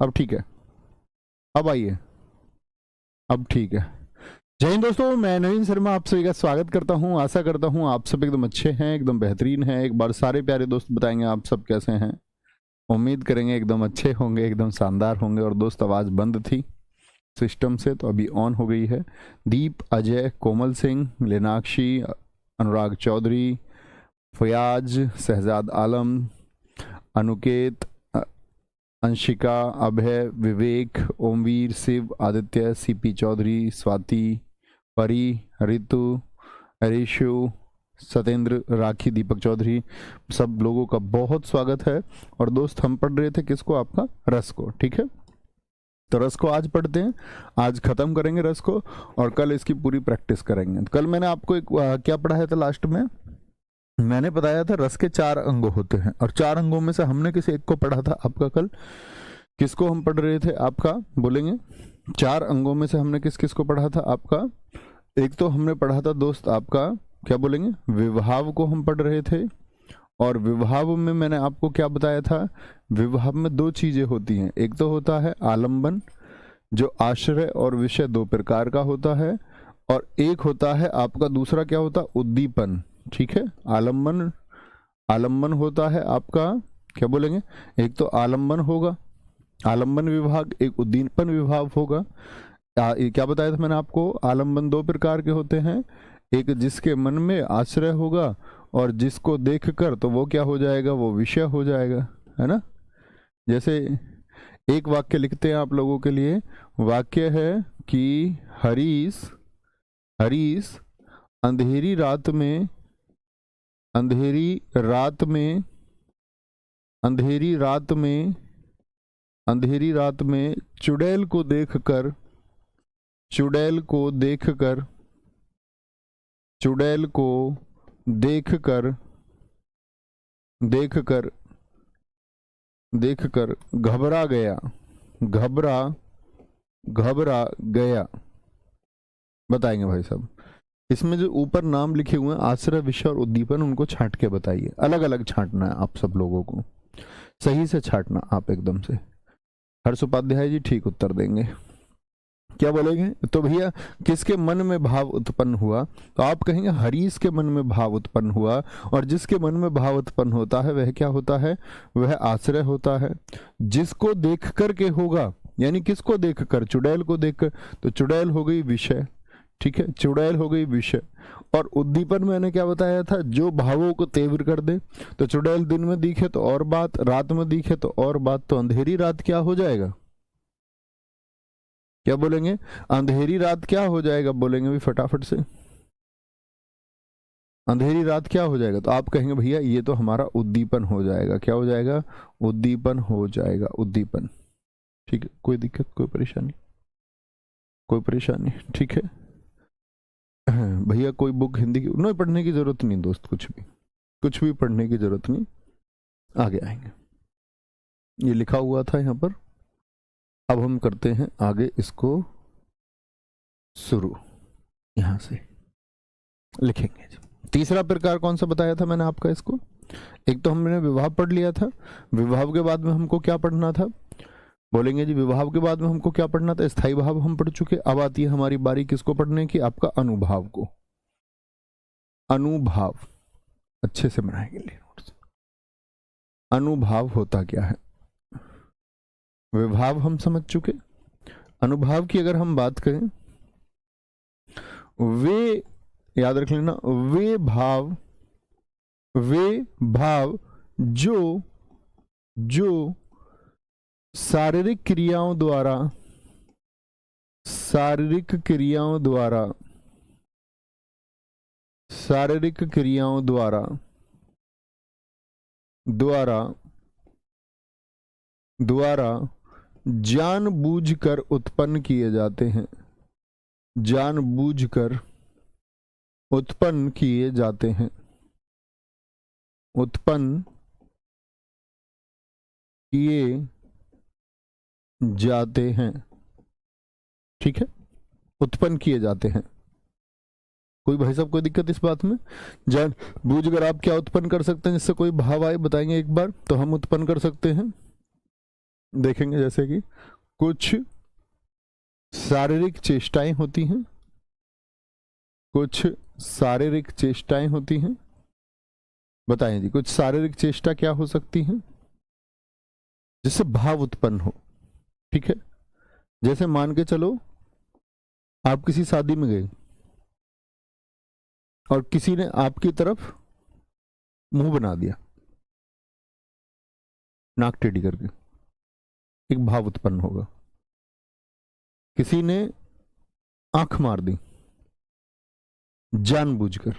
अब ठीक है, अब आइए, अब ठीक है। जय हिंद दोस्तों, मैं नवीन शर्मा आप सभी का स्वागत करता हूं। आशा करता हूं आप सब एकदम अच्छे हैं, एकदम बेहतरीन हैं। एक बार सारे प्यारे दोस्त बताएंगे आप सब कैसे हैं। उम्मीद करेंगे एकदम अच्छे होंगे, एकदम शानदार होंगे। और दोस्त आवाज़ बंद थी सिस्टम से, तो अभी ऑन हो गई है। दीप, अजय, कोमल सिंह, लेनाक्षी, अनुराग चौधरी, फयाज, शहजाद आलम, अनुकेत, अंशिका, अभय, विवेक, ओमवीर, शिव, आदित्य, सीपी चौधरी, स्वाति, परी, ऋतु, हरीशु, सतेंद्र, राखी, दीपक चौधरी, सब लोगों का बहुत स्वागत है। और दोस्त हम पढ़ रहे थे किसको? आपका रस को। ठीक है, तो रस को आज पढ़ते हैं, आज खत्म करेंगे रस को और कल इसकी पूरी प्रैक्टिस करेंगे। कल मैंने आपको एक क्या पढ़ाया था? लास्ट में मैंने बताया था रस के 4 अंग होते हैं और 4 अंगों में से हमने किसी एक को पढ़ा था आपका। कल किसको हम पढ़ रहे थे? आपका बोलेंगे 4 अंगों में से हमने किस किस को पढ़ा था आपका? एक तो हमने पढ़ा था दोस्त आपका, क्या बोलेंगे, विभाव को हम पढ़ रहे थे। और विभाव में मैंने आपको क्या बताया था? विभाव में 2 चीजें होती हैं। एक तो होता है आलंबन, जो आश्रय और विषय 2 प्रकार का होता है। और एक होता है आपका दूसरा, क्या होता है? उद्दीपन। ठीक है, आलंबन होता है आपका, क्या बोलेंगे, एक तो आलंबन होगा, आलंबन विभाग, एक उद्दीपन विभाग होगा। क्या बताया था मैंने आपको? आलंबन 2 प्रकार के होते हैं, एक जिसके मन में आश्रय होगा और जिसको देखकर तो वो क्या हो जाएगा? वो विषय हो जाएगा, है ना। जैसे एक वाक्य लिखते हैं आप लोगों के लिए। वाक्य है कि हरीश अंधेरी रात में चुड़ैल को देखकर घबरा गया। बताएंगे भाई साहब, इसमें जो ऊपर नाम लिखे हुए हैं आश्रय, विषय और उद्दीपन, उनको छांट के बताइए। अलग अलग छांटना है आप सब लोगों को, सही से छांटना आप एकदम से। हर्ष उपाध्याय जी ठीक उत्तर देंगे। क्या बोलेंगे? तो भैया किसके मन में भाव उत्पन्न हुआ? तो आप कहेंगे हरीश के मन में भाव उत्पन्न हुआ। और जिसके मन में भाव उत्पन्न होता है वह क्या होता है? वह आश्रय होता है। जिसको देख कर के होगा, यानी किसको देखकर? चुड़ैल को देखकर, तो चुड़ैल हो गई विषय। ठीक है, चुड़ैल हो गई विषय। और उद्दीपन मैंने क्या बताया था? जो भावों को तीव्र कर दे। तो चुड़ैल दिन में दिखे तो और बात, रात में दिखे तो और बात। तो अंधेरी रात क्या हो जाएगा? क्या बोलेंगे? अंधेरी रात क्या हो जाएगा? बोलेंगे भी फटाफट से, अंधेरी रात क्या हो जाएगा? तो आप कहेंगे भैया ये तो हमारा उद्दीपन हो जाएगा। क्या हो जाएगा? उद्दीपन हो जाएगा, उद्दीपन। ठीक है, कोई दिक्कत, कोई परेशानी? ठीक है भैया कोई बुक हिंदी की नहीं पढ़ने की जरूरत नहीं दोस्त, कुछ भी पढ़ने की जरूरत नहीं। आगे आएंगे, ये लिखा हुआ था यहाँ पर। अब हम करते हैं आगे इसको शुरू, यहां से लिखेंगे। तीसरा प्रकार कौन सा बताया था मैंने आपका इसको? एक तो हमने विभाव पढ़ लिया था। विभाव के बाद में हमको क्या पढ़ना था? बोलेंगे जी विभाव के बाद में हमको क्या पढ़ना था? स्थायी भाव हम पढ़ चुके। अब आती है हमारी बारी किसको पढ़ने की? आपका अनुभाव को। अनुभाव अच्छे से बनाएंगे लिए नोट्स। अनुभाव होता क्या है? विभाव हम समझ चुके। अनुभाव की अगर हम बात करें, वे याद रख लेना, वे भाव जो शारीरिक क्रियाओं द्वारा जानबूझकर उत्पन्न किए जाते हैं। ठीक है, उत्पन्न किए जाते हैं। कोई भाई साहब कोई दिक्कत इस बात में? जान बूझ कर आप क्या उत्पन्न कर सकते हैं? जिससे कोई भाव आए बताएंगे एक बार, तो हम उत्पन्न कर सकते हैं। देखेंगे जैसे कि कुछ शारीरिक चेष्टाएं होती हैं, कुछ शारीरिक चेष्टाएं होती हैं। बताएं जी, कुछ शारीरिक चेष्टा क्या हो सकती है जिससे भाव उत्पन्न हो। ठीक है, जैसे मान के चलो आप किसी शादी में गए और किसी ने आपकी तरफ मुंह बना दिया नाक टेढ़ी करके, एक भाव उत्पन्न होगा। किसी ने आंख मार दी जानबूझकर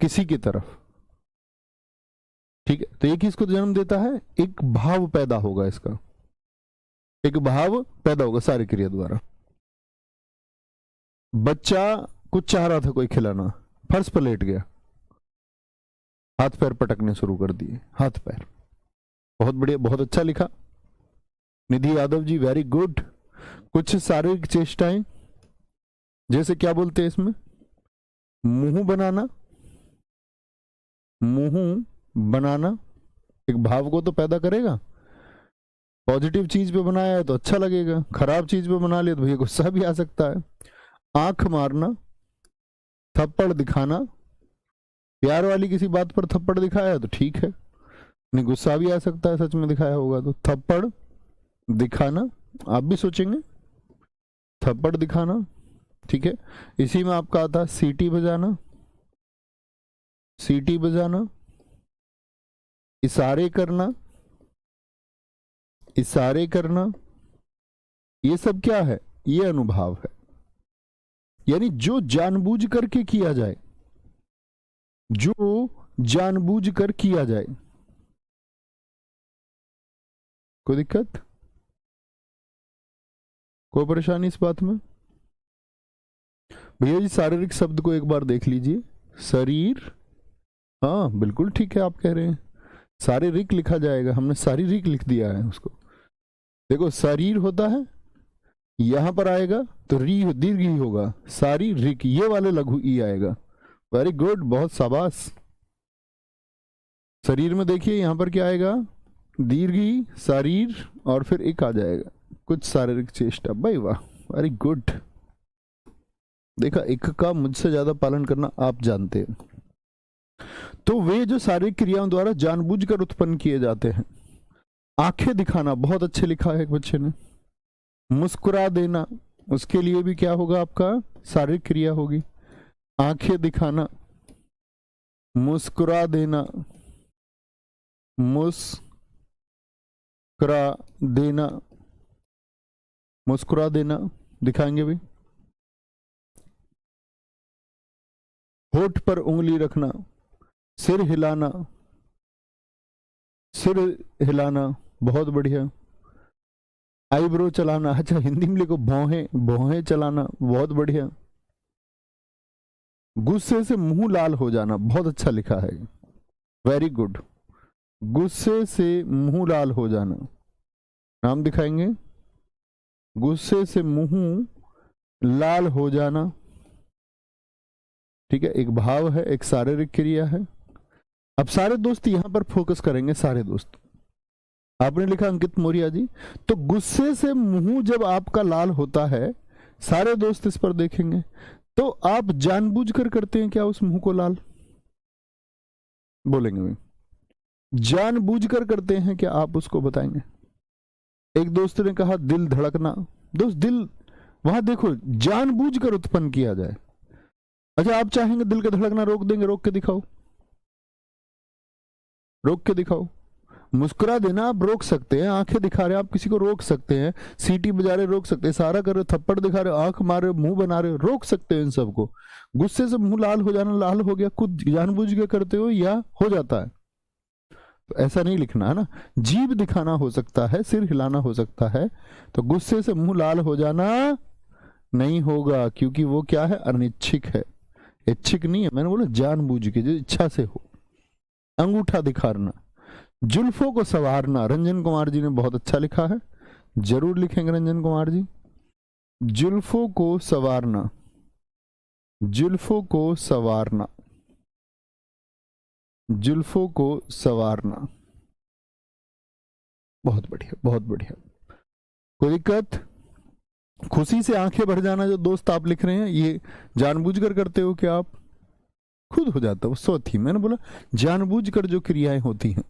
किसी की तरफ, ठीक है, तो एक इसको जन्म देता है, एक भाव पैदा होगा, इसका एक भाव पैदा होगा सारी क्रिया द्वारा। बच्चा कुछ चाह रहा था कोई खिलाना, फर्श पर लेट गया, हाथ पैर पटकने शुरू कर दिए, हाथ पैर। बहुत बढ़िया, बहुत अच्छा लिखा निधि यादव जी, वेरी गुड। कुछ शारीरिक चेष्टाएं, जैसे क्या बोलते हैं इसमें, मुंह बनाना, मुंह बनाना एक भाव को तो पैदा करेगा। पॉजिटिव चीज पे बनाया है तो अच्छा लगेगा, खराब चीज पे बना लिया तो भैया गुस्सा भी आ सकता है। आंख मारना, थप्पड़ दिखाना, प्यार वाली किसी बात पर थप्पड़ दिखाया है तो ठीक है, नहीं गुस्सा भी आ सकता है सच में दिखाया होगा तो। थप्पड़ दिखाना, आप भी सोचेंगे थप्पड़ दिखाना, ठीक है। इसी में आपका आता है सीटी बजाना, सीटी बजाना, इशारे करना, इशारे करना, ये सब क्या है, ये अनुभाव है। यानी जो जानबूझ करके किया जाए, जो जानबूझ कर किया जाए। कोई दिक्कत, कोई परेशानी इस बात में? भैया जी शारीरिक शब्द को एक बार देख लीजिए, शरीर, हाँ बिल्कुल ठीक है, आप कह रहे हैं शारीरिक लिखा जाएगा, हमने शारीरिक लिख दिया है उसको। देखो शरीर होता है, यहां पर आएगा तो री दीर्घ ही होगा, शारीरिक ये वाले लघु ई आएगा। वेरी गुड, बहुत शाबाश। शरीर में देखिए यहां पर क्या आएगा, दीर्घी, शरीर और फिर एक आ जाएगा कुछ शारीरिक चेष्टा। भाई वाह, वेरी गुड। देखा, एक का मुझसे ज्यादा पालन करना आप जानते हैं। तो वे जो शारीरिक क्रियाओं द्वारा जानबूझकर उत्पन्न किए जाते हैं। आंखें दिखाना, बहुत अच्छे लिखा है एक बच्चे ने। मुस्कुरा देना, उसके लिए भी क्या होगा, आपका शारीरिक क्रिया होगी। आंखें दिखाना, मुस्कुरा देना, मुस्कुरा देना, मुस्कुरा देना दिखाएंगे भी। होठ पर उंगली रखना, सिर हिलाना, सिर हिलाना, बहुत बढ़िया। आईब्रो चलाना, अच्छा हिंदी में लिखो भौहें, भौहें चलाना, बहुत बढ़िया। गुस्से से मुंह लाल हो जाना, बहुत अच्छा लिखा है, वेरी गुड। गुस्से से मुंह लाल हो जाना, नाम दिखाएंगे, गुस्से से मुंह लाल हो जाना, ठीक है, एक भाव है, एक शारीरिक क्रिया है। अब सारे दोस्त यहां पर फोकस करेंगे, सारे दोस्त। आपने लिखा अंकित मौर्य जी, तो गुस्से से मुंह जब आपका लाल होता है, सारे दोस्त इस पर देखेंगे, तो आप जानबूझकर करते हैं क्या उस मुंह को लाल? बोलेंगे भाई, जानबूझकर करते हैं क्या आप, उसको बताएंगे। एक दोस्त ने कहा दिल धड़कना, दोस्त दिल वहां देखो जानबूझकर उत्पन्न किया जाए। अच्छा आप चाहेंगे दिल का धड़कना रोक देंगे, रोक के दिखाओ, रोक के दिखाओ। मुस्कुरा देना आप रोक सकते हैं, आंखें दिखा रहे आप किसी को रोक सकते हैं, सीटी बजा रहे रोक सकते हैं, सारा कर रहे, थप्पड़ दिखा रहे, आंख मारे, मुंह बना रहे, रोक सकते हैं इन सबको। गुस्से से मुंह लाल हो जाना, लाल हो गया, खुद जानबूझ के करते हो या हो जाता है, तो ऐसा नहीं लिखना है ना। जीभ दिखाना हो सकता है, सिर हिलाना हो सकता है, तो गुस्से से मुंह लाल हो जाना नहीं होगा, क्योंकि वो क्या है, अनिच्छिक है, इच्छिक नहीं है। मैंने बोला जानबूझ के, जो इच्छा से हो। अंगूठा दिखाना, जुल्फों को संवारना, रंजन कुमार जी ने बहुत अच्छा लिखा है, जरूर लिखेंगे रंजन कुमार जी। जुल्फों को संवारना, जुल्फों को संवारना, जुल्फों को संवारना, बहुत बढ़िया, बहुत बढ़िया। कोई दिक्कत? खुशी से आंखें भर जाना जो दोस्त आप लिख रहे हैं, ये जानबूझकर करते हो क्या आप? खुद हो जाता है, स्वत ही। मैंने बोला जानबूझकर जो क्रियाएं होती हैं।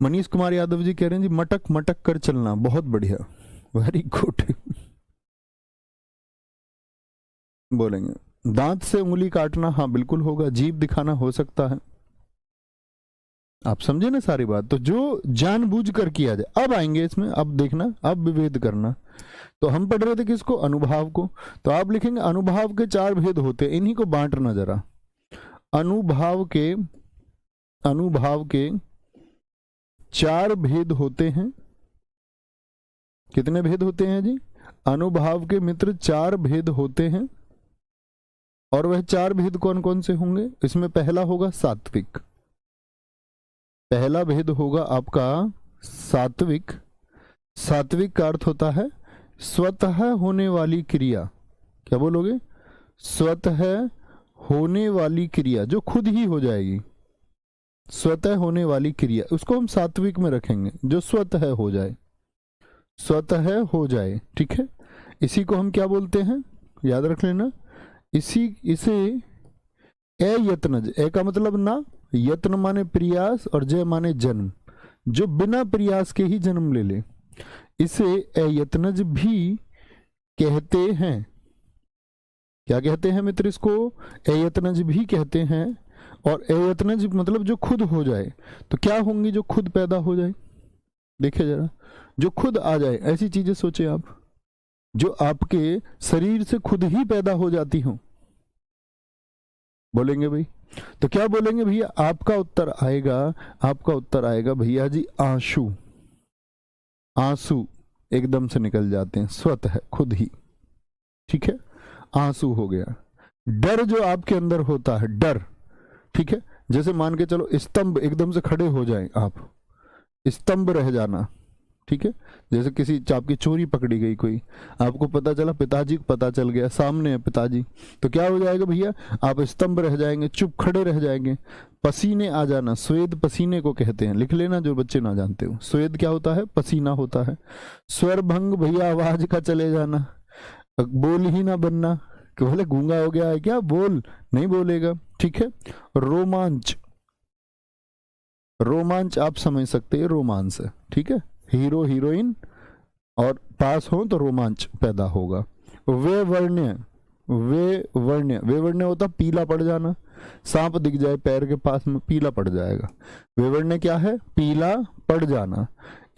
मनीष कुमार यादव जी कह रहे हैं जी मटक मटक कर चलना, बहुत बढ़िया, वेरी गुड। बोलेंगे दांत से उंगली काटना, हाँ बिल्कुल होगा। जीभ दिखाना हो सकता है। आप समझे ना सारी बात? तो जो जानबूझ कर किया जाए, अब आएंगे इसमें, अब देखना, अब विभेद करना। तो हम पढ़ रहे थे किसको? अनुभाव को। तो आप लिखेंगे अनुभाव के 4 भेद होते हैं, इन्हीं को बांटना जरा। अनुभाव के 4 भेद होते हैं। कितने भेद होते हैं जी? अनुभाव के मित्र 4 भेद होते हैं। और वह 4 भेद कौन कौन से होंगे? इसमें पहला होगा सात्विक। पहला भेद होगा आपका सात्विक। सात्विक का अर्थ होता है स्वतः होने वाली क्रिया। क्या बोलोगे? स्वतः होने वाली क्रिया, जो खुद ही हो जाएगी। स्वतः होने वाली क्रिया, उसको हम सात्विक में रखेंगे, जो स्वतः हो जाए, स्वतः हो जाए। ठीक है, इसी को हम क्या बोलते हैं? याद रख लेना, इसे अयत्नज। ए का मतलब ना, यत्न माने प्रयास और जय माने जन्म, जो बिना प्रयास के ही जन्म ले ले, इसे अयत्नज भी कहते हैं। क्या कहते हैं मित्र? इसको अयत्नज भी कहते हैं। और अयत्नज मतलब जो खुद हो जाए। तो क्या होंगी जो खुद पैदा हो जाए? देखिए जरा, जो खुद आ जाए, ऐसी चीजें सोचे आप, जो आपके शरीर से खुद ही पैदा हो जाती हो। बोलेंगे भाई? तो क्या बोलेंगे भैया? आपका उत्तर आएगा भैया जी आंसू। आंसू एकदम से निकल जाते हैं, स्वतः खुद ही। ठीक है, आंसू हो गया। डर जो आपके अंदर होता है, डर, ठीक है, जैसे मान के चलो स्तंभ एकदम से खड़े हो जाएं आप, स्तंभ रह जाना। ठीक है, जैसे किसी आपकी चोरी पकड़ी गई, कोई आपको पता चला, पिताजी को पता चल गया, सामने है पिताजी, तो क्या हो जाएगा भैया? आप स्तंभ रह जाएंगे, चुप खड़े रह जाएंगे। पसीने आ जाना, स्वेद पसीने को कहते हैं, लिख लेना जो बच्चे ना जानते हो। स्वेद क्या होता है? पसीना होता है। स्वर भंग भैया, आवाज का चले जाना, बोल ही ना बनना, कि बोले गूंगा हो गया है क्या, बोल नहीं बोलेगा। ठीक है, रोमांच, रोमांच आप समझ सकते हैं, रोमांस है। ठीक है, हीरो हीरोइन और पास हो तो रोमांच पैदा होगा। वेवर्ण्य, वेवर्ण्य होता पीला पड़ जाना, सांप दिख जाए पैर के पास में पीला पड़ जाएगा, वेवर्ण्य क्या है? पीला पड़ जाना।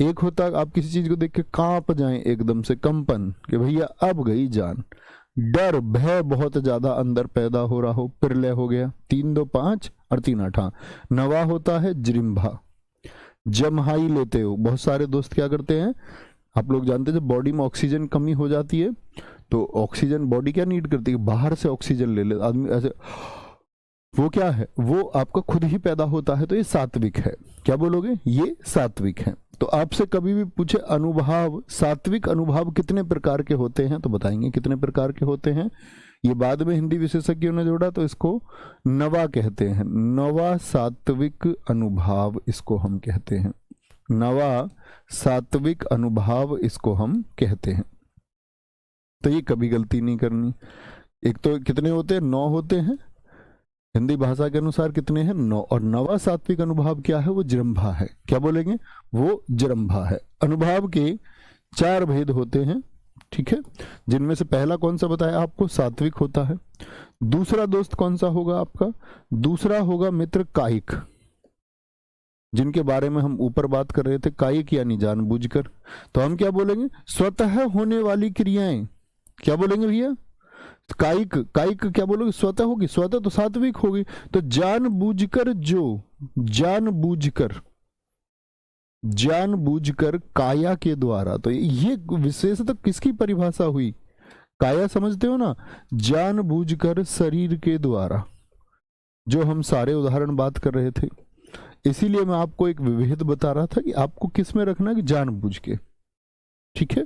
एक होता आप किसी चीज को देख के कांप जाएं एकदम से, कंपन, कि भैया अब गई जान। डर, भय बहुत ज्यादा अंदर पैदा हो रहा हो, प्रलय हो गया। 3 2 5 और 3 8। नवा होता है जृंभा, जमहाई लेते हो। बहुत सारे दोस्त क्या करते हैं, आप लोग जानते हैं, जब बॉडी में ऑक्सीजन कमी हो जाती है तो ऑक्सीजन बॉडी क्या नीड करती है? बाहर से ऑक्सीजन ले ले आदमी, ऐसे। वो क्या है? वो आपका खुद ही पैदा होता है। तो ये सात्विक है। क्या बोलोगे? ये सात्विक है। तो आपसे कभी भी पूछे अनुभाव, सात्विक अनुभाव कितने प्रकार के होते हैं, तो बताएंगे कितने प्रकार के होते हैं। ये बाद में हिंदी विशेषज्ञों ने जोड़ा, तो इसको नवा कहते हैं। नवा सात्विक अनुभाव इसको हम कहते हैं। नवा सात्विक अनुभाव इसको हम कहते हैं। तो ये कभी गलती नहीं करनी। एक तो कितने होते हैं? 9 होते हैं। हिंदी भाषा के अनुसार कितने हैं? 9। और नवा सात्विक अनुभाव क्या है? वो जृंभा है। क्या बोलेंगे? वो जृंभा है। अनुभाव के 4 भेद होते हैं। ठीक है, जिनमें से पहला कौन सा बताया आपको? सात्विक होता है। दूसरा दोस्त कौन सा होगा आपका? दूसरा होगा मित्र कायिक, जिनके बारे में हम ऊपर बात कर रहे थे, कायिक यानी जानबूझकर। तो हम क्या बोलेंगे? स्वतः होने वाली क्रियाएं। क्या बोलेंगे भैया? कायिक, कायिक क्या बोलोगे? स्वतः होगी, स्वतः तो सात्विक होगी। तो जानबूझकर, जो जानबूझकर काया के द्वारा, तो ये विशेषतः किसकी परिभाषा हुई? काया समझते हो ना? जानबूझकर शरीर के द्वारा, जो हम सारे उदाहरण बात कर रहे थे। इसीलिए मैं आपको एक विभेद बता रहा था कि आपको किस में रखना है, कि जानबूझ के। ठीक है,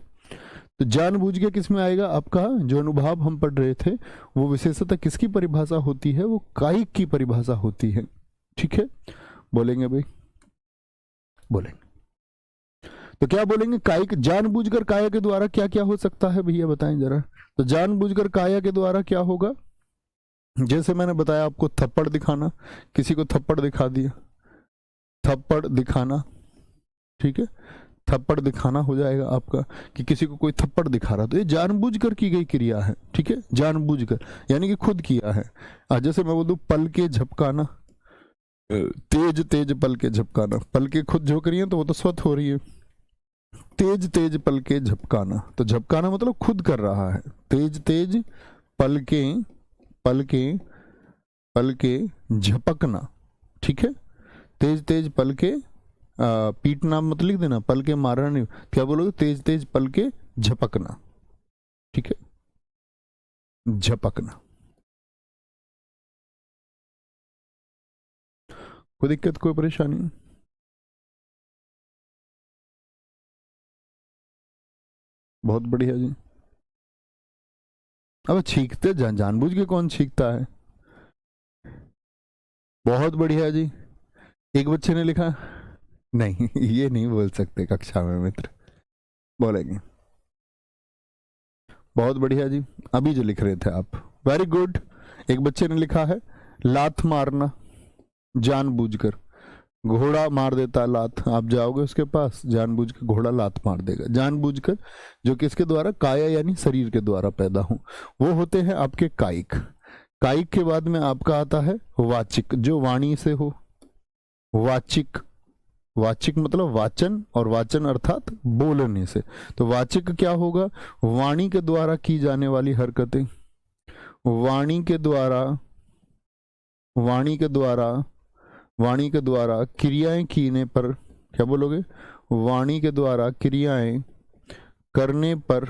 तो जानबूझ के किस में आएगा? आपका जो अनुभव हम पढ़ रहे थे, वो विशेषतः किसकी परिभाषा होती है? वो कायिक की परिभाषा होती है। ठीक है, बोलेंगे भाई? बोलेंगे। तो क्या बोलेंगे, कायिक, जानबूझकर काया के द्वारा क्या क्या हो सकता है भैया बताएं जरा। तो जानबूझकर काया के द्वारा क्या होगा, जैसे मैंने बताया आपको, थप्पड़ दिखाना, किसी को थप्पड़ दिखा दिया, थप्पड़ दिखाना, ठीक है, थप्पड़ दिखाना हो जाएगा आपका, कि किसी को कोई थप्पड़ दिखा रहा, तो ये जानबूझकर की गई क्रिया है, ठीक है, जानबूझकर यानी कि खुद किया है। जैसे मैं बोल दूं पल के झपकाना, तेज तेज पल के झपकाना, पल के खुद झोंक रही है तो वो तो स्वत हो रही है, तेज तेज पल के झपकाना, तो झपकाना मतलब खुद कर रहा है, तेज तेज पल के, पल के, पल के झपकना, ठीक है, तेज तेज पल के, पीटना मत लिख देना, पल के मारना नहीं, क्या बोलोगे, तेज तेज पल के झपकना, ठीक है, झपकना। कोई दिक्कत, कोई परेशानी? बहुत बढ़िया जी। अब छींकते जानबूझ के कौन छींकता है? बहुत बढ़िया जी। एक बच्चे ने लिखा, नहीं ये नहीं बोल सकते कक्षा में मित्र, बोलेंगे। बहुत बढ़िया जी, अभी जो लिख रहे थे आप, वेरी गुड। एक बच्चे ने लिखा है लात मारना, जानबूझकर, घोड़ा मार देता है लात, आप जाओगे उसके पास, जानबूझ के घोड़ा लात मार देगा, जानबूझकर, जो किसके द्वारा, काया यानी शरीर के द्वारा पैदा हो, वो होते हैं आपके कायिक। कायिक के बाद में आपका आता है वाचिक, जो वाणी से हो, वाचिक, वाचिक मतलब वाचन, और वाचन अर्थात बोलने से, तो वाचिक क्या होगा, वाणी के द्वारा की जाने वाली हरकतें, वाणी के द्वारा, वाणी के द्वारा, वाणी के द्वारा क्रियाएं कीने पर, क्या बोलोगे, वाणी के द्वारा क्रियाएं करने पर,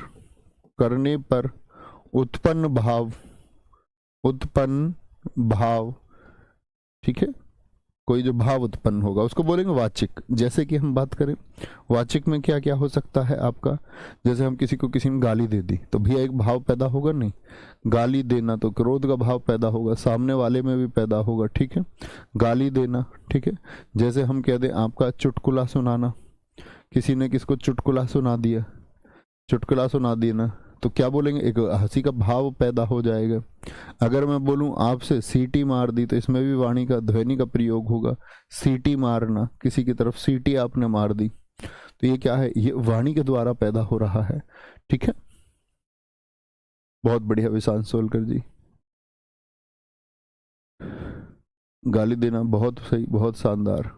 करने पर उत्पन्न भाव, उत्पन्न भाव, ठीक है, कोई जो भाव उत्पन्न होगा उसको बोलेंगे वाचिक। जैसे कि हम बात करें वाचिक में क्या क्या हो सकता है आपका, जैसे हम किसी को, किसी ने गाली दे दी तो भैया एक भाव पैदा होगा, नहीं, गाली देना तो क्रोध का भाव पैदा होगा, सामने वाले में भी पैदा होगा, ठीक है, गाली देना, ठीक है। जैसे हम कह दें आपका चुटकुला सुनाना, किसी ने किसको चुटकुला सुना दिया, चुटकुला सुना दिया ना, तो क्या बोलेंगे, एक हंसी का भाव पैदा हो जाएगा। अगर मैं बोलूं आपसे सीटी मार दी, तो इसमें भी वाणी का, ध्वनि का प्रयोग होगा, सीटी मारना, किसी की तरफ सीटी आपने मार दी, तो ये क्या है, ये वाणी के द्वारा पैदा हो रहा है, ठीक है। बहुत बढ़िया विशांत सोलकर जी, गाली देना, बहुत सही, बहुत शानदार।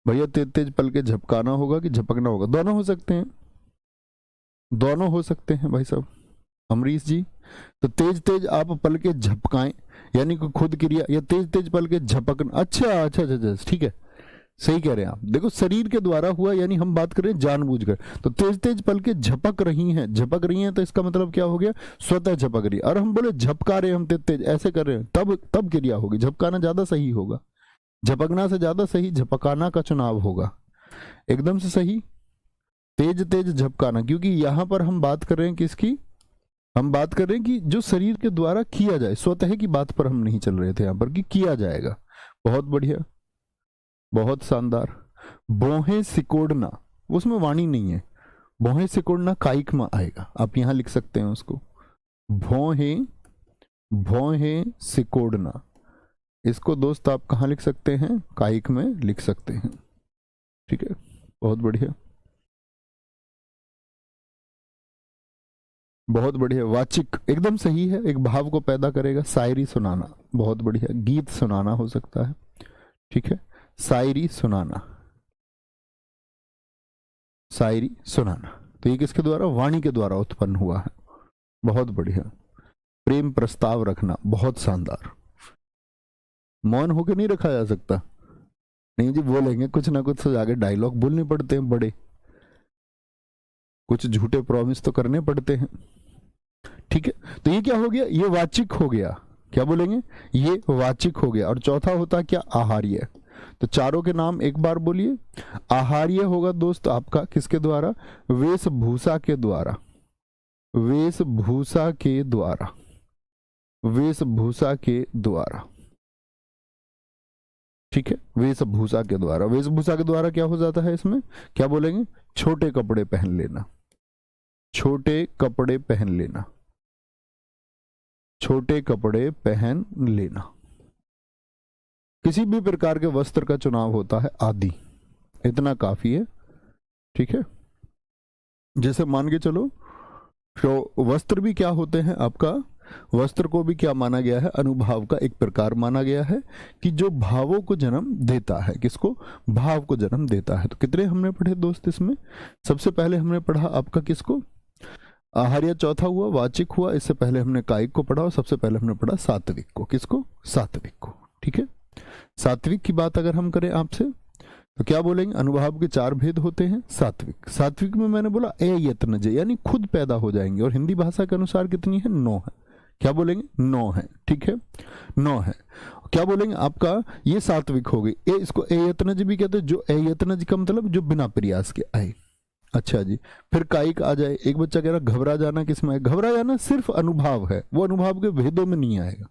भैया तेज तेज पल के झपकाना होगा कि झपकना होगा, दोनों हो सकते हैं, दोनों हो सकते हैं भाई साहब, अमरीश जी। तो तेज तेज आप पल के झपकाएं यानी कि खुद क्रिया, या तेज तेज पल के झपकना, अच्छा अच्छा अच्छा, ठीक है, सही कह रहे हैं आप। देखो शरीर के द्वारा हुआ, यानी हम बात करें जानबूझकर, तो तेज तेज पल के झपक रही हैं, झपक रही हैं, तो इसका मतलब क्या हो गया, स्वतः झपक रही। और हम बोले झपका रहे, हम तेज तेज ऐसे कर रहे हैं, तब क्रिया होगी, झपकाना ज्यादा सही होगा, झपकना से ज्यादा सही झपकाना का चुनाव होगा, एकदम से सही, तेज तेज झपकाना। क्योंकि यहां पर हम बात कर रहे हैं किसकी, हम बात कर रहे हैं कि जो शरीर के द्वारा किया जाए, स्वतः की बात पर हम नहीं चल रहे थे यहां पर, कि किया जाएगा। बहुत बढ़िया, बहुत शानदार। बोहे सिकोड़ना, उसमें वाणी नहीं है, भौहें सिकोड़ना कायिक में आएगा, आप यहां लिख सकते हैं उसको, भौहें, भौहें सिकोड़ना, इसको दोस्त आप कहाँ लिख सकते हैं, कायिक में लिख सकते हैं, ठीक है, बहुत बढ़िया, बहुत बढ़िया। वाचिक एकदम सही है, एक भाव को पैदा करेगा, शायरी सुनाना, बहुत बढ़िया, गीत सुनाना हो सकता है, ठीक है, शायरी सुनाना, शायरी सुनाना, तो ये किसके द्वारा, वाणी के द्वारा उत्पन्न हुआ है, बहुत बढ़िया। प्रेम प्रस्ताव रखना, बहुत शानदार, मौन होकर नहीं रखा जा सकता, नहीं जी बोलेंगे, कुछ ना कुछ सजा के डायलॉग बोलने पड़ते हैं बड़े, कुछ झूठे प्रॉमिस तो करने पड़ते हैं, ठीक है। तो ये क्या हो गया, ये वाचिक हो गया, क्या बोलेंगे, ये वाचिक हो गया। और चौथा होता क्या, आहार्य, तो चारों के नाम एक बार बोलिए। आहार्य होगा दोस्त आपका किसके द्वारा? वेशभूषा के द्वारा, वेशभूषा के द्वारा, वेशभूषा के द्वारा, ठीक है, वेशभूषा के द्वारा। वेशभूषा के द्वारा क्या हो जाता है इसमें, क्या बोलेंगे? छोटे कपड़े पहन लेना, छोटे कपड़े पहन लेना, छोटे कपड़े पहन लेना, किसी भी प्रकार के वस्त्र का चुनाव होता है आदि, इतना काफी है, ठीक है। जैसे मान के चलो तो वस्त्र भी क्या होते हैं आपका, वस्त्र को भी क्या माना गया है? अनुभाव का एक प्रकार माना गया है कि जो भावों को जन्म देता है। किसको? भाव को जन्म देता है। तो कितने हमने पढ़े दोस्त इसमें? सबसे पहले हमने पढ़ा आपका किसको? आहार्य चौथा हुआ, वाचिक हुआ, इससे पहले हमने कायिक को पढ़ा और सबसे पहले हमने पढ़ा सात्विक को। किसको? सात्विक को, ठीक है। सात्विक की बात अगर हम करें आपसे तो क्या बोलेंगे? अनुभाव के 4 भेद होते हैं। सात्विक, सात्विक में मैंने बोला यत्नज, यानी खुद पैदा हो जाएंगे, और हिंदी भाषा के अनुसार कितनी है? 9 है। क्या बोलेंगे? 9 है, ठीक है, 9 है। क्या बोलेंगे आपका? ये सात्विक हो गई। इसको यत्नज भी कहते हैं, जो यत्नज का मतलब जो बिना प्रयास के आए। अच्छा जी, फिर कायिक आ जाए। एक बच्चा कह रहा घबरा जाना किसमें है? घबरा जाना सिर्फ अनुभाव है, वो अनुभाव के भेदों में नहीं आएगा।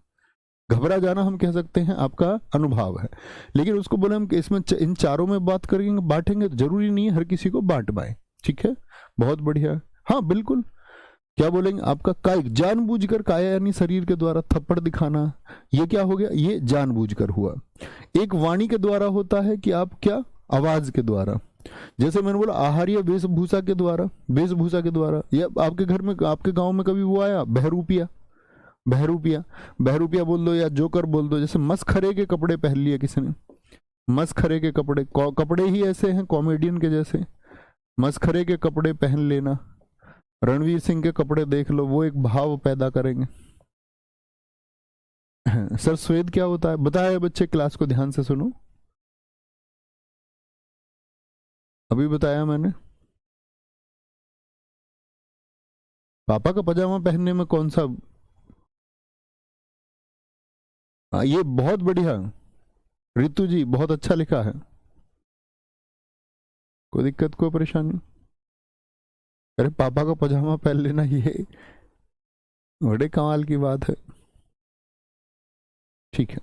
घबरा जाना हम कह सकते हैं आपका अनुभाव है, लेकिन उसको बोले हम कि इसमें इन चारों में बात करेंगे, बांटेंगे, तो जरूरी नहीं है हर किसी को बांट पाए, ठीक है, बहुत बढ़िया। हाँ बिल्कुल। क्या बोलेंगे आपका? कायिक, जानबूझकर, काया यानी शरीर के द्वारा थप्पड़ दिखाना, ये क्या हो गया? ये जानबूझकर हुआ। एक वाणी के द्वारा होता है कि आप क्या? आवाज के द्वारा। जैसे मैंने बोला आहार्य वेशभूषा के द्वारा, वेशभूषा के द्वारा। या आपके घर में, आपके गांव में कभी वो आया बहरूपिया, बहरूपिया, बहरूपिया बोल दो या जोकर बोल दो। जैसे मस्खरे के कपड़े पहन लिए किसी ने, मस्खरे के कपड़े, कपड़े ही ऐसे हैं कॉमेडियन के जैसे, मस्खरे के कपड़े पहन लेना। रणवीर सिंह के कपड़े देख लो, वो एक भाव पैदा करेंगे। सर स्वेद क्या होता है? बताया बच्चे, क्लास को ध्यान से सुनो, अभी बताया मैंने। पापा का पजामा पहनने में कौन सा? ये बहुत बढ़िया रितु जी, बहुत अच्छा लिखा है, कोई दिक्कत कोई परेशानी? अरे पापा का पजामा पहन लेना, ये बड़े कमाल की बात है, ठीक है।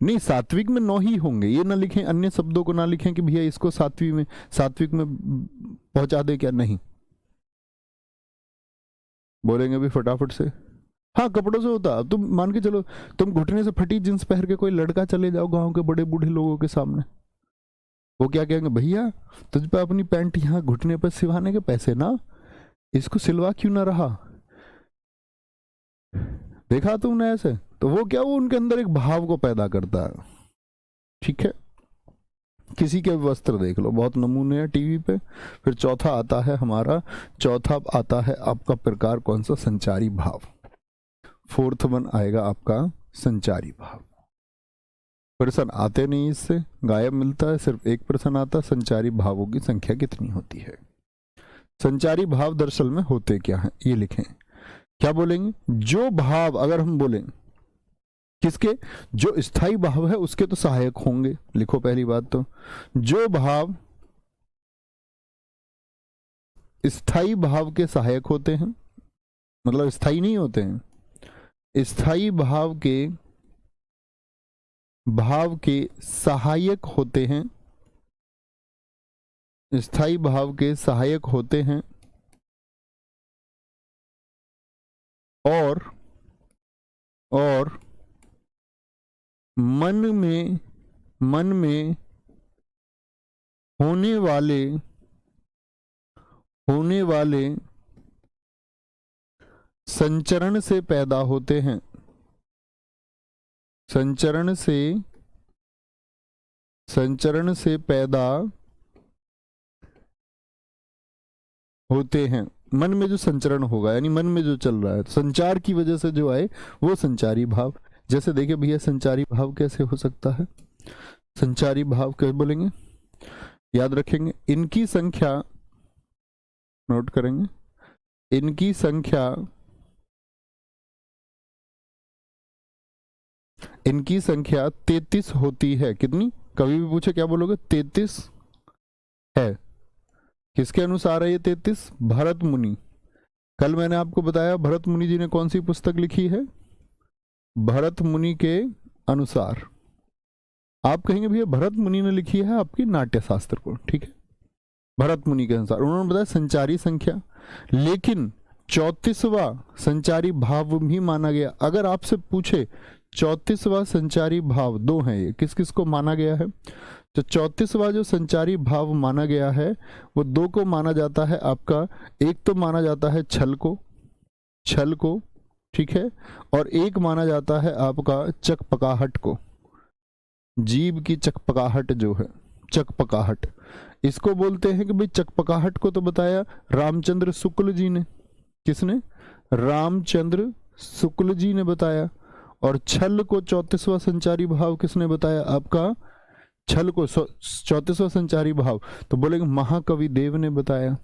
नहीं, सात्विक में 9 ही होंगे, ये ना लिखें, अन्य शब्दों को ना लिखें कि भैया इसको सात्विक में पहुंचा दे, क्या नहीं बोलेंगे भी फटाफट से। हाँ कपड़ों से होता, तुम मान के चलो, तुम घुटने से फटी जींस पहन के कोई लड़का चले जाओ गांव के बड़े बूढ़े लोगों के सामने, वो क्या कहेंगे? भैया तुझ पे अपनी पैंट यहाँ घुटने पर सिवाने के पैसे ना, इसको सिलवा क्यों ना रहा? देखा तुमने ऐसे? तो वो क्या, वो उनके अंदर एक भाव को पैदा करता है, ठीक है। किसी के वस्त्र देख लो, बहुत नमूने हैं टीवी पे। फिर चौथा आता है हमारा, चौथा आता है आपका प्रकार कौन सा? संचारी भाव। 4th वन आएगा आपका संचारी भाव। पर्सन आते नहीं, इससे गायब मिलता है, सिर्फ 1% आता। संचारी भावों की संख्या कितनी होती है? संचारी भाव दरअसल में होते क्या है, ये लिखें। क्या बोलेंगे? जो भाव अगर हम बोलें किसके, जो स्थायी भाव है उसके तो सहायक होंगे, लिखो पहली बात तो। जो भाव स्थायी भाव के सहायक होते हैं, मतलब स्थायी नहीं होते हैं, स्थायी भाव के सहायक होते हैं, स्थायी भाव के सहायक होते हैं, और मन में होने वाले संचरण से पैदा होते हैं, संचरण से पैदा होते हैं। मन में जो संचरण होगा, यानी मन में जो चल रहा है, संचार की वजह से जो आए, वो संचारी भाव। जैसे देखिए भैया, संचारी भाव कैसे हो सकता है? संचारी भाव कैसे बोलेंगे, याद रखेंगे, इनकी संख्या नोट करेंगे, इनकी संख्या इनकी संख्या 33 होती है। कितनी? कभी भी पूछे क्या बोलोगे? 33 है। किसके अनुसार है ये 33? भरत मुनि। कल मैंने आपको बताया भरत मुनि जी ने कौन सी पुस्तक लिखी है? भरत मुनि के अनुसार। आप कहेंगे भैया भरत मुनि ने लिखी है आपकी नाट्य शास्त्र को, ठीक है, भरत मुनि के अनुसार उन्होंने बताया संचारी संख्या, लेकिन 34वां संचारी भाव भी माना गया। अगर आपसे पूछे 34वां संचारी भाव, दो हैं ये, किस किस को माना गया है? तो 34वां जो संचारी भाव माना गया है वो दो को माना जाता है आपका, एक तो माना जाता है छल को, ठीक है, और एक माना जाता है आपका चकपकाहट को, जीभ की चकपकाहट जो है, चकपकाहट इसको बोलते हैं कि भाई चकपकाहट को तो बताया रामचंद्र शुक्ल जी ने। किसने? रामचंद्र शुक्ल जी ने बताया। और छल को 34वां संचारी भाव किसने बताया? आपका छल को 34वां संचारी भाव तो बोलेंगे महाकवि देव ने बताया,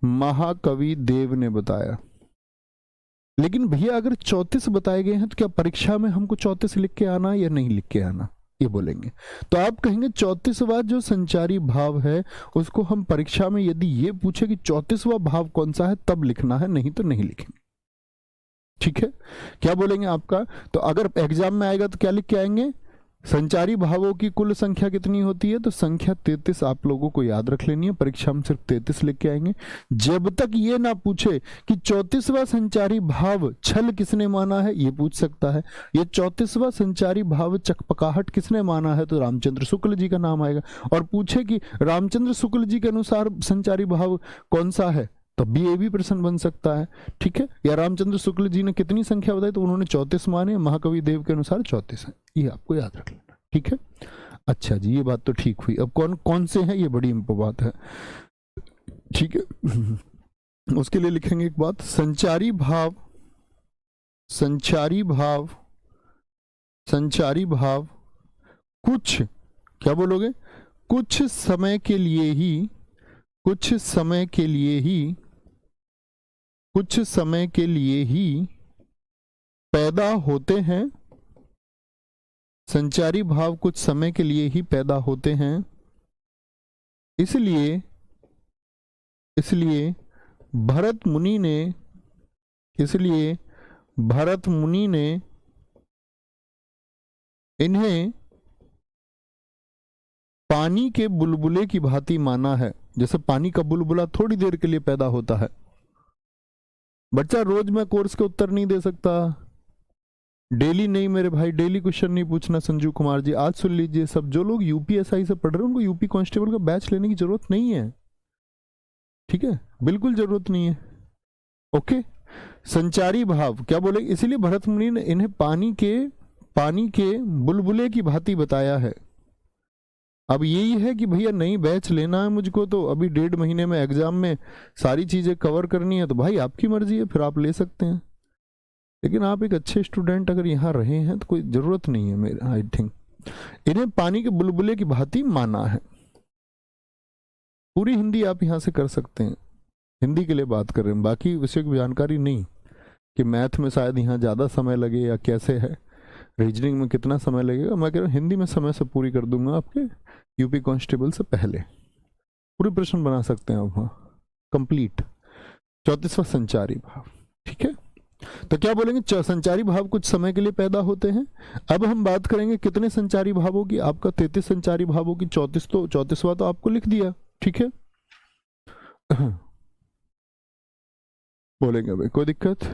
महाकवि देव ने बताया। लेकिन भैया अगर 34 बताए गए हैं तो क्या परीक्षा में हमको 34 लिख के आना या नहीं लिख के आना, ये बोलेंगे। तो आप कहेंगे 34वां जो संचारी भाव है उसको हम परीक्षा में यदि ये पूछे कि 34वां भाव कौन सा है तब लिखना है, नहीं तो नहीं लिखेंगे, ठीक है। क्या बोलेंगे आपका? तो अगर एग्जाम में आएगा तो क्या लिख के आएंगे? संचारी भावों की कुल संख्या कितनी होती है? तो संख्या 33 आप लोगों को याद रख लेनी है, परीक्षा में सिर्फ 33 लिख के आएंगे। जब तक ये ना पूछे कि 34वां संचारी भाव छल किसने माना है, ये पूछ सकता है। ये 34वां संचारी भाव चकपकाहट किसने माना है, तो रामचंद्र शुक्ल जी का नाम आएगा। और पूछे कि रामचंद्र शुक्ल जी के अनुसार संचारी भाव कौन सा है, तब भी ये भी प्रश्न बन सकता है, ठीक है। या रामचंद्र शुक्ल जी ने कितनी संख्या बताई, तो उन्होंने 34 माने, महाकवि देव के अनुसार 34 है, ये आपको याद रख लेना, ठीक है। अच्छा जी, ये बात तो ठीक हुई। अब कौन कौन से हैं, ये बड़ी बात है, ठीक है। उसके लिए लिखेंगे एक बात, संचारी भाव, संचारी भाव, संचारी भाव कुछ, क्या बोलोगे? कुछ समय के लिए ही, कुछ समय के लिए ही, कुछ समय के लिए ही पैदा होते हैं। संचारी भाव कुछ समय के लिए ही पैदा होते हैं, इसलिए भरत मुनि ने, इसलिए भरत मुनि ने इन्हें पानी के बुलबुले की भांति माना है। जैसे पानी का बुलबुला थोड़ी देर के लिए पैदा होता है। बच्चा रोज मैं कोर्स के उत्तर नहीं दे सकता, डेली नहीं मेरे भाई, डेली क्वेश्चन नहीं पूछना। संजू कुमार जी आज सुन लीजिए, सब जो लोग यूपीएसआई से पढ़ रहे हैं उनको यूपी कांस्टेबल का बैच लेने की जरूरत नहीं है, ठीक है, बिल्कुल जरूरत नहीं है, ओके। संचारी भाव क्या बोले? इसलिए भरत मुनि ने इन्हें पानी के बुलबुले की भांति बताया है। अब यही है कि भैया नहीं बैच लेना है मुझको, तो अभी 1.5 महीने में एग्जाम में सारी चीजें कवर करनी है, तो भाई आपकी मर्जी है, फिर आप ले सकते हैं। लेकिन आप एक अच्छे स्टूडेंट अगर यहाँ रहे हैं तो कोई जरूरत नहीं है मेरा, आई थिंक। इन्हें पानी के बुलबुले की भांति माना है। पूरी हिंदी आप यहाँ से कर सकते हैं, हिंदी के लिए बात कर रहे हैं, बाकी विषय की जानकारी नहीं कि मैथ में शायद यहाँ ज़्यादा समय लगे या कैसे है, रीजनिंग में कितना समय लगेगा। मैं कह रहा हूँ हिंदी में समय से पूरी कर दूंगा आपके यूपी कांस्टेबल से पहले, पूरे प्रश्न बना सकते हैं आप वहाँ कंप्लीट। 34वां संचारी भाव, ठीक है। तो क्या बोलेंगे? संचारी भाव कुछ समय के लिए पैदा होते हैं। अब हम बात करेंगे कितने संचारी भावों की। आपका 33 संचारी भावों की, 34वां तो आपको लिख दिया, ठीक है। बोलेंगे भाई कोई दिक्कत?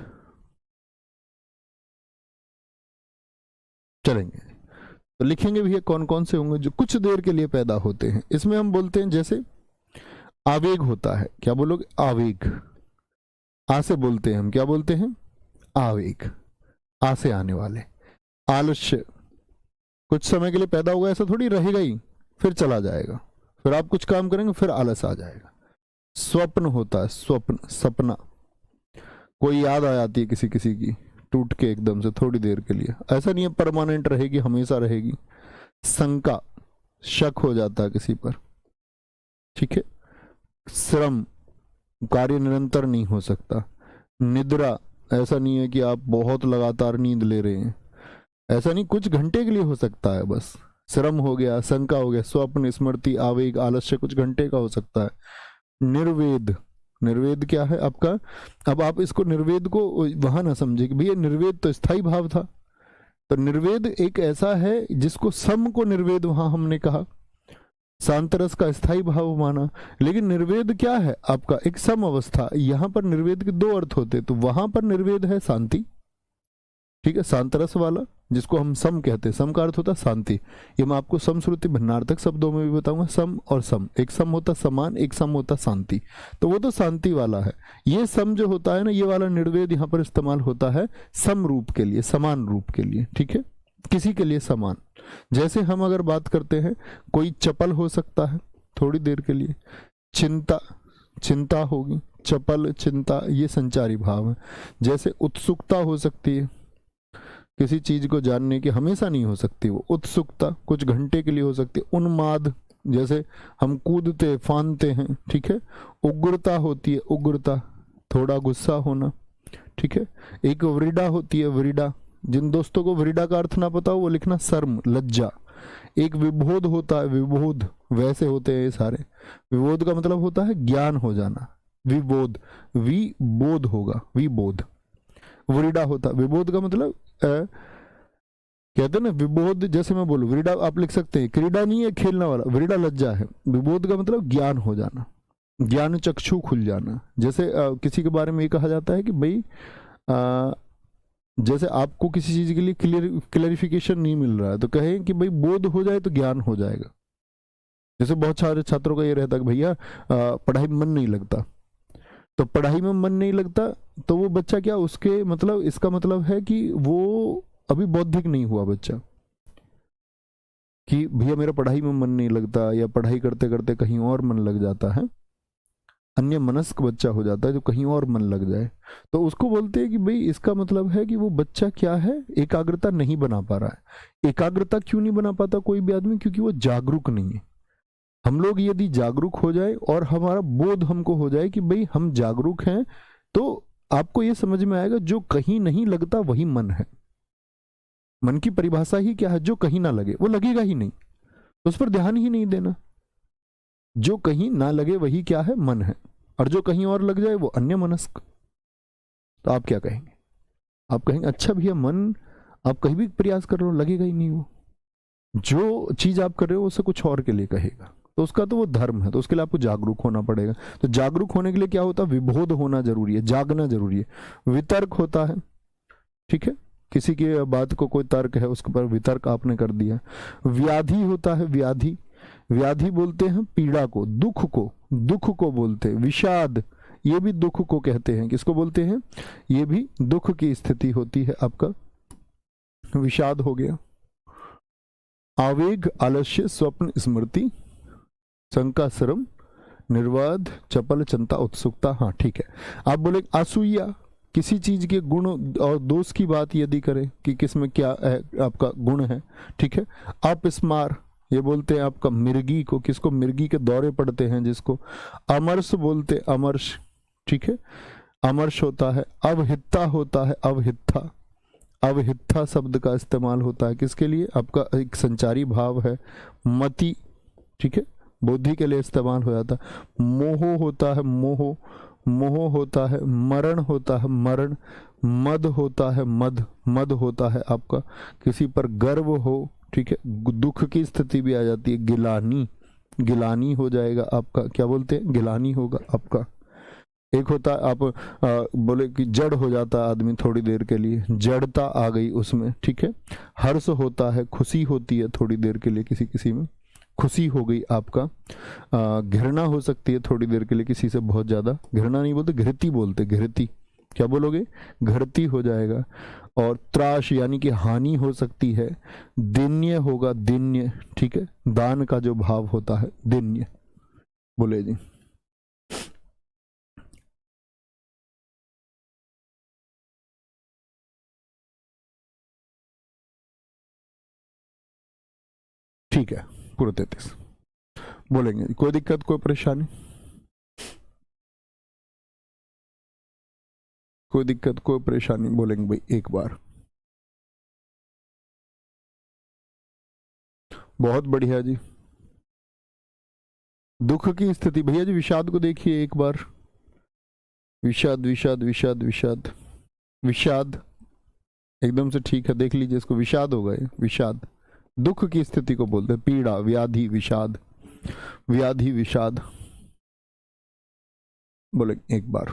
चलेंगे तो लिखेंगे भैया कौन कौन से होंगे जो कुछ देर के लिए पैदा होते हैं। इसमें हम बोलते हैं जैसे आवेग होता है, क्या बोलोगे? आवेग। आ से बोलते हैं हम, क्या बोलते हैं? आवेग, आ से आने वाले। आलस्य कुछ समय के लिए पैदा होगा, ऐसा थोड़ी रहेगा ही, फिर चला जाएगा, फिर आप कुछ काम करेंगे फिर आलस आ जाएगा। स्वप्न होता है, स्वप्न, सपना, कोई याद आ जाती है किसी किसी की टूट के एकदम से थोड़ी देर के लिए, ऐसा नहीं है परमानेंट रहेगी, हमेशा रहेगी। शंका, शक हो जाता है किसी पर, ठीक है। श्रम, कार्य निरंतर नहीं हो सकता। निद्रा, ऐसा नहीं है कि आप बहुत लगातार नींद ले रहे हैं, ऐसा नहीं कुछ घंटे के लिए हो सकता है, बस श्रम हो गया, शंका हो गया, स्वप्न, स्मृति, आवेग, आलस्य कुछ घंटे का हो सकता है। निर्वेद, निर्वेद क्या है आपका? अब आप इसको निर्वेद को वहां ना समझे कि भैया निर्वेद तो स्थायी भाव था, तो निर्वेद एक ऐसा है जिसको सम को निर्वेद वहां हमने कहा, शांतरस का स्थायी भाव माना। लेकिन निर्वेद क्या है आपका? एक सम अवस्था। यहां पर निर्वेद के दो अर्थ होते, तो वहां पर निर्वेद है शांति, ठीक है, शांतरस वाला, जिसको हम सम कहते हैं। सम का अर्थ होता है शांति। ये मैं आपको सम श्रुति भंडार्थक शब्दों में भी बताऊंगा। सम और सम, एक सम होता समान, एक सम होता शांति, तो वो तो शांति वाला है। ये सम जो होता है ना, ये वाला निर्वेद यहाँ पर इस्तेमाल होता है सम रूप के लिए, समान रूप के लिए, ठीक है, किसी के लिए समान। जैसे हम अगर बात करते हैं, कोई चपल हो सकता है थोड़ी देर के लिए, चिंता, चिंता होगी, चपल, चिंता, ये संचारी भाव है। जैसे उत्सुकता हो सकती है किसी चीज को जानने की, हमेशा नहीं हो सकती वो उत्सुकता, कुछ घंटे के लिए हो सकती है। उन्माद, जैसे हम कूदते फांदते हैं, ठीक है। उग्रता होती है, उग्रता, थोड़ा गुस्सा होना, ठीक है। एक व्रीडा होती है, व्रीडा, जिन दोस्तों को व्रीडा का अर्थ ना पता हो वो लिखना शर्म, लज्जा। एक विबोध होता है, विबोध, वैसे होते हैं ये सारे। विबोध का मतलब होता है ज्ञान हो जाना, विबोध, विबोध होगा, विबोध। व्रीडा होता, विबोध का मतलब कहते हैं ना विबोध, जैसे मैं बोलूं व्रीडा आप लिख सकते हैं, क्रीडा नहीं है खेलना वाला, व्रीडा लज्जा है। विबोध का मतलब ज्ञान हो जाना, ज्ञान चक्षु खुल जाना। जैसे किसी के बारे में ये कहा जाता है कि भाई जैसे आपको किसी चीज के लिए क्लियरिफिकेशन नहीं मिल रहा है, तो कहें कि भाई बोध हो जाए तो ज्ञान हो जाएगा। जैसे बहुत सारे छात्रों का ये रहता है कि भैया पढ़ाई में मन नहीं लगता, तो पढ़ाई में मन नहीं लगता, तो वो बच्चा क्या, उसके मतलब इसका मतलब है कि वो अभी बौद्धिक नहीं हुआ बच्चा, कि भैया मेरा पढ़ाई में मन नहीं लगता, या पढ़ाई करते करते कहीं और मन लग जाता है। अन्य मनस्क बच्चा हो जाता है जो कहीं और मन लग जाए, तो उसको बोलते हैं कि भाई इसका मतलब है कि वो बच्चा क्या है, एकाग्रता नहीं बना पा रहा है। एकाग्रता क्यों नहीं बना पाता कोई भी आदमी? क्योंकि वो जागरूक नहीं है। हम लोग यदि जागरूक हो जाए और हमारा बोध हमको हो जाए कि भाई हम जागरूक हैं, तो आपको ये समझ में आएगा जो कहीं नहीं लगता वही मन है। मन की परिभाषा ही क्या है? जो कहीं ना लगे, वो लगेगा ही नहीं, उस पर ध्यान ही नहीं देना। जो कहीं ना लगे वही क्या है? मन है। और जो कहीं और लग जाए वो अन्य मनस्क। तो आप क्या कहेंगे? आप कहेंगे अच्छा भैया मन, आप कहीं भी प्रयास कर रहे हो लगेगा ही नहीं, वो जो चीज आप कर रहे हो उससे कुछ और के लिए कहेगा, तो उसका तो वो धर्म है, तो उसके लिए आपको जागरूक होना पड़ेगा। तो जागरूक होने के लिए क्या होता है? विबोध होना जरूरी है, जागना जरूरी है। वितर्क होता है, ठीक है, किसी की बात को कोई तर्क है उसके पर वितर्क आपने कर दिया। व्याधि होता है, व्याधि, व्याधि बोलते हैं पीड़ा को, दुख को, दुख को बोलते हैं। विषाद, ये भी दुख को कहते हैं। किसको बोलते हैं? ये भी दुख की स्थिति होती है, आपका विषाद हो गया। आवेग, आलस्य, स्वप्न, स्मृति, शंका, श्रम, निर्वाद, चपल, चिंता, उत्सुकता। हाँ ठीक है। आप बोले असूया, किसी चीज के गुण और दोष की बात यदि करें कि किसमें क्या है आपका गुण है, ठीक है। अपस्मार, ये बोलते हैं आपका मिर्गी को, किसको? मिर्गी के दौरे पड़ते हैं जिसको। अमर्ष बोलते, अमर्ष, ठीक है, अमर्ष होता है। अवहिता होता है, अवहिता, अवहिता शब्द का इस्तेमाल होता है किसके लिए? आपका एक संचारी भाव है। मति, ठीक है, बुद्धि के लिए इस्तेमाल हो जाता है। मोह होता है, मोह, मोह होता है। मरण होता है, मरण। मद होता है, मद, मद होता है आपका किसी पर गर्व हो, ठीक है। दुख की स्थिति भी आ जाती है। गिलानी, गिलानी हो जाएगा आपका, क्या बोलते हैं? गिलानी होगा आपका। एक होता है आप बोले कि जड़ हो जाता है आदमी थोड़ी देर के लिए, जड़ता आ गई उसमें, ठीक है। हर्ष होता है, खुशी होती है थोड़ी देर के लिए, किसी किसी में खुशी हो गई आपका। घृणा हो सकती है थोड़ी देर के लिए किसी से, बहुत ज्यादा घृणा नहीं बोलते, घृति बोलते, घृति, क्या बोलोगे? घृति हो जाएगा। और त्राश यानी कि हानि हो सकती है। दिन्य होगा, दिन्य, ठीक है, दान का जो भाव होता है, दिन्य। बोले जी। ठीक है, पूरा 33 बोलेंगे। कोई दिक्कत, कोई परेशानी? कोई दिक्कत, कोई परेशानी? बोलेंगे भाई एक बार। बहुत बढ़िया जी। दुख की स्थिति भैया जी विषाद को देखिए एक बार। विषाद विषाद विषाद विषाद विषाद एकदम से ठीक है, देख लीजिए इसको, विषाद होगा ये, विषाद दुख की स्थिति को बोलते हैं, पीड़ा, व्याधि, विषाद, व्याधि, विषाद। बोले एक बार।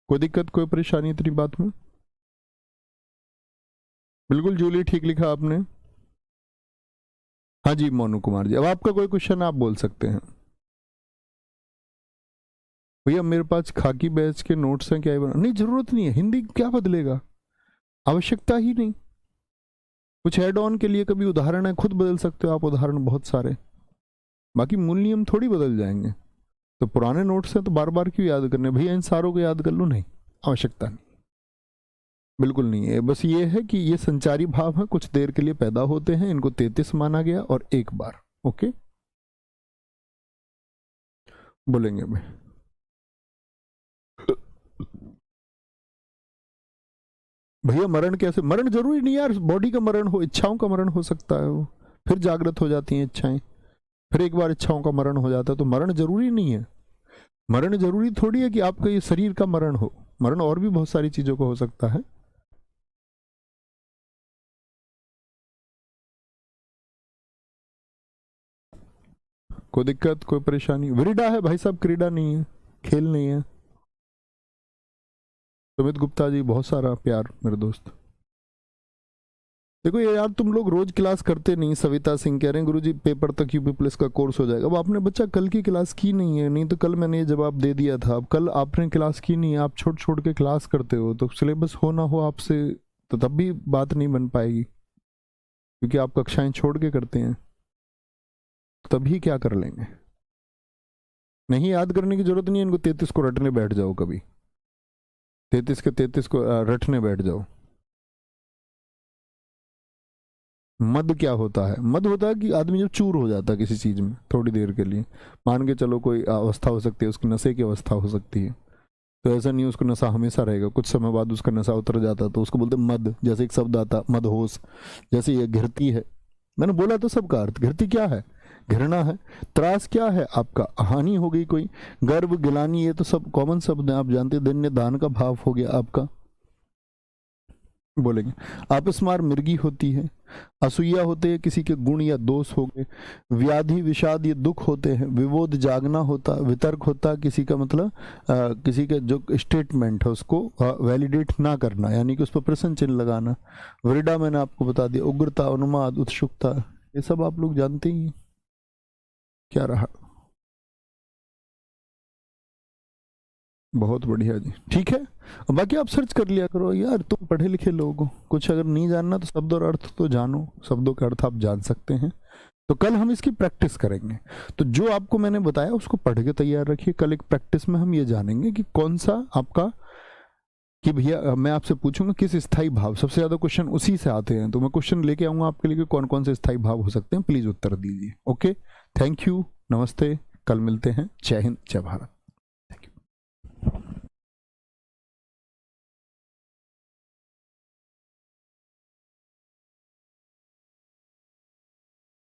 कोई दिक्कत, कोई परेशानी इतनी बात में? बिल्कुल जूली, ठीक लिखा आपने। हाँ जी मोनू कुमार जी, अब आपका कोई क्वेश्चन आप बोल सकते हैं। भैया मेरे पास खाकी बैच के नोट्स हैं, क्या नहीं, जरूरत नहीं है, हिंदी क्या बदलेगा, आवश्यकता ही नहीं। कुछ एड ऑन के लिए कभी उदाहरण है, खुद बदल सकते हो आप उदाहरण बहुत सारे, बाकी मूल नियम थोड़ी बदल जाएंगे। तो पुराने नोट्स हैं तो बार बार क्यों याद करने, भैया इन सारों को याद कर लो, नहीं, आवश्यकता नहीं, बिल्कुल नहीं है। बस ये है कि ये संचारी भाव है, कुछ देर के लिए पैदा होते हैं, इनको 33 माना गया और एक बार। ओके बोलेंगे मैं। भैया मरण कैसे, मरण जरूरी नहीं यार, बॉडी का मरण हो, इच्छाओं का मरण हो सकता है, वो फिर जागृत हो जाती हैं इच्छाएं, फिर एक बार इच्छाओं का मरण हो जाता है, तो मरण जरूरी नहीं है। मरण जरूरी थोड़ी है कि आपका ये शरीर का मरण हो, मरण और भी बहुत सारी चीजों का हो सकता है। कोई दिक्कत, कोई परेशानी? विरिडा है भाई साहब, क्रीडा नहीं है, खेल नहीं है। सुमित गुप्ता जी बहुत सारा प्यार मेरे दोस्त। देखो ये यार तुम लोग रोज क्लास करते नहीं। सविता सिंह कह रहे हैं गुरुजी पेपर तक यूपी प्लस का कोर्स हो जाएगा। अब आपने बच्चा कल की क्लास की नहीं है, नहीं तो कल मैंने ये जवाब दे दिया था। अब कल आपने क्लास की नहीं है, आप छोड़ छोड़ के क्लास करते हो, तो सिलेबस हो ना हो आपसे तो तब भी बात नहीं बन पाएगी, क्योंकि आप कक्षाएं छोड़ के करते हैं, तभी क्या कर लेंगे। नहीं याद करने की जरूरत नहीं है, इनको 33 को रटने बैठ जाओ, कभी 33 के 33 को रटने बैठ जाओ। मद क्या होता है? मद होता है कि आदमी जब चूर हो जाता है किसी चीज में थोड़ी देर के लिए, मान के चलो कोई अवस्था हो सकती है, उसकी नशे की अवस्था हो सकती है, तो ऐसा नहीं उसको नशा हमेशा रहेगा, कुछ समय बाद उसका नशा उतर जाता है, तो उसको बोलते मद। जैसे एक शब्द आता मदहोश, जैसे ये घिरती है, मैंने बोला तो सबका अर्थ। घिरती क्या है? घृणा है। त्रास क्या है आपका? हानि हो गई कोई। गर्व, गिलानी, ये तो सब कॉमन शब्द हैं, आप जानते। दैन्य दान का भाव हो गया आपका। बोलेंगे अपस्मार मिर्गी होती है, असूया होते हैं किसी के गुण या दोष हो गए, व्याधि विषाद ये दुख होते हैं, विवोध जागना होता, वितर्क होता किसी का मतलब किसी का जो स्टेटमेंट है उसको वैलिडेट ना करना, यानी कि उस पर प्रश्न चिन्ह लगाना। वृडा मैंने आपको बता दिया, उग्रता, उन्माद, उत्सुकता, ये सब आप लोग जानते ही हैं। क्या रहा? बहुत बढ़िया जी, ठीक है। बाकी आप सर्च कर लिया करो यार, तुम पढ़े लिखे लोग हो, कुछ अगर नहीं जानना तो शब्द और अर्थ तो जानो, शब्दों का अर्थ आप जान सकते हैं। तो कल हम इसकी प्रैक्टिस करेंगे, तो जो आपको मैंने बताया उसको पढ़ के तैयार रखिए। कल एक प्रैक्टिस में हम ये जानेंगे कि कौन सा आपका, कि भैया मैं आपसे पूछूंगा किस स्थायी भाव, सबसे ज्यादा क्वेश्चन उसी से आते हैं, तो मैं क्वेश्चन लेके आऊंगा आपके लिए कि कौन कौन से स्थायी भाव हो सकते हैं, प्लीज उत्तर दीजिए। ओके, थैंक यू, नमस्ते, कल मिलते हैं। जय हिंद, जय भारत।